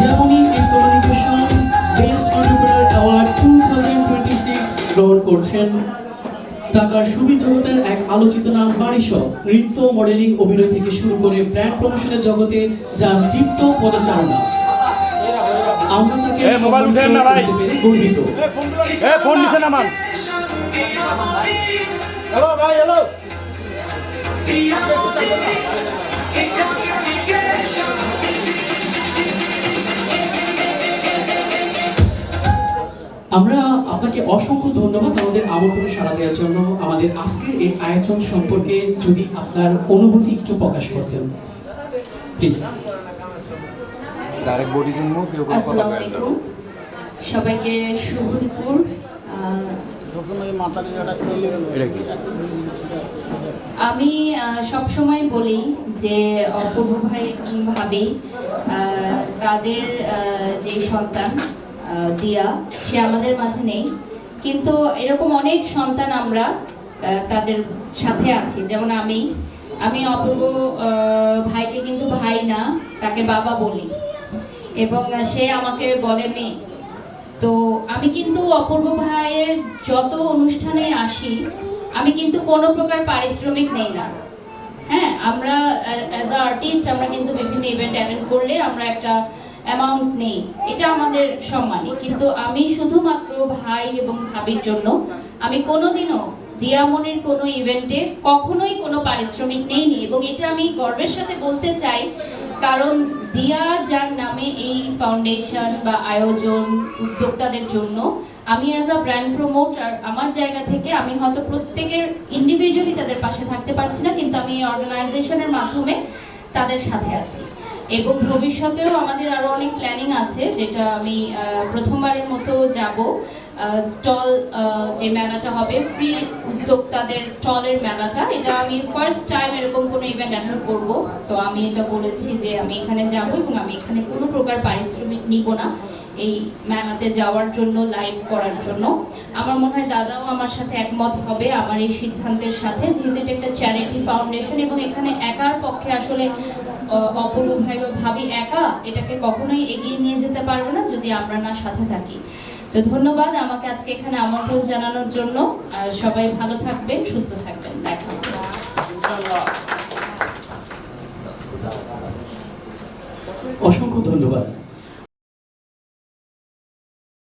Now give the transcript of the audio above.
দিয়ামণি implementation best entrepreneur award 2026 গ্রহণ করছেন ঢাকার সুবি জগতের এক আলোচিত নাম বারিশপ। নৃত্য, মডেলিং, অভিনয় থেকে শুরু করে ব্র্যান্ড প্রমোশনের জগতে যার দীপ্ত পদচারণা, আমরা তাকে গর্বিত। ফোন নিছেন আমার। হ্যালো ভাই, হ্যালো। আমরা আপনাকে অসংখ্য ধন্যবাদ আমাদের আমন্ত্রণে সাড়া দেওয়ার জন্য। আমাদের আজকের এই আয়োজন সম্পর্কে যদি আপনার অনুভূতি একটু প্রকাশ করতেন প্লিজ। আসসালামু আলাইকুম, সবাইকে শুভ দুপুর। আমি সবসময় বলি যে অপূর্ব ভাই ভাবি তাদের যে সন্তান দিয়া, সে আমাদের মাঝে নেই, কিন্তু এরকম অনেক সন্তান আমরা তাদের সাথে আছি। যেমন আমি অপূর্ব ভাইকে কিন্তু ভাই না, তাকে বাবা বলি, এবং সে আমাকে বলে মেয়ে। তো আমি কিন্তু অপূর্ব ভাইয়ের যত অনুষ্ঠানে আসি, আমি কিন্তু কোনো প্রকার পারিশ্রমিক নেই না। হ্যাঁ, আমরা অ্যাজ আ আর্টিস্ট আমরা কিন্তু বিভিন্ন ইভেন্ট অ্যাটেন্ড করলে আমরা একটা অ্যামাউন্ট নেই, এটা আমাদের সম্মানই। কিন্তু আমি শুধুমাত্র ভাই এবং ভাবির জন্য আমি কোনোদিনও দিয়ামনির কোনো ইভেন্টে কখনোই কোনো পারিশ্রমিক নেইনি, এবং এটা আমি গর্বের সাথে বলতে চাই। কারণ দিয়া যার নামে এই ফাউন্ডেশন বা আয়োজন উদ্যোক্তাদের জন্য আমি অ্যাজ আ ব্র্যান্ড প্রমোটার আমার জায়গা থেকে আমি হয়তো প্রত্যেকের ইন্ডিভিজুয়ালি তাদের পাশে থাকতে পারছি না, কিন্তু আমি এই অর্গানাইজেশনের মাধ্যমে তাদের সাথে আছি। এবং ভবিষ্যতেও আমাদের আরো অনেক প্ল্যানিং আছে, যেটা আমি প্রথমবারের মতো যাব। স্টল যে মেলাটা হবে, ফ্রি উদ্যোক্তাদের স্টলের মেলাটা, এটা আমি ফার্স্ট টাইম এরকম কোনো ইভেন্ট অ্যাটেন্ড করব। তো আমি এটা বলেছি যে আমি এখানে যাব এবং আমি এখানে কোনো প্রকার পারিশ্রমিক নিব না এই মেলাতে যাওয়ার জন্য, লাইভ করার জন্য। আমার মনে হয় দাদাও আমার সাথে একমত হবে আমার এই সিদ্ধান্তের সাথে, যেহেতু এটা একটা চ্যারিটি ফাউন্ডেশন এবং এখানে একার পক্ষে আসলে অপূর্ব ভাই বা ভাবি একা এটাকে কখনোই এগিয়ে নিয়ে যেতে পারবে না যদি আমরা না সাথে থাকি। তো ধন্যবাদ আমাকে আজকে এখানে আমন্ত্রণ জানানোর জন্য। আর সবাই ভালো থাকবেন, সুস্থ থাকবেন, দেখা হবে। অসংখ্য ধন্যবাদ।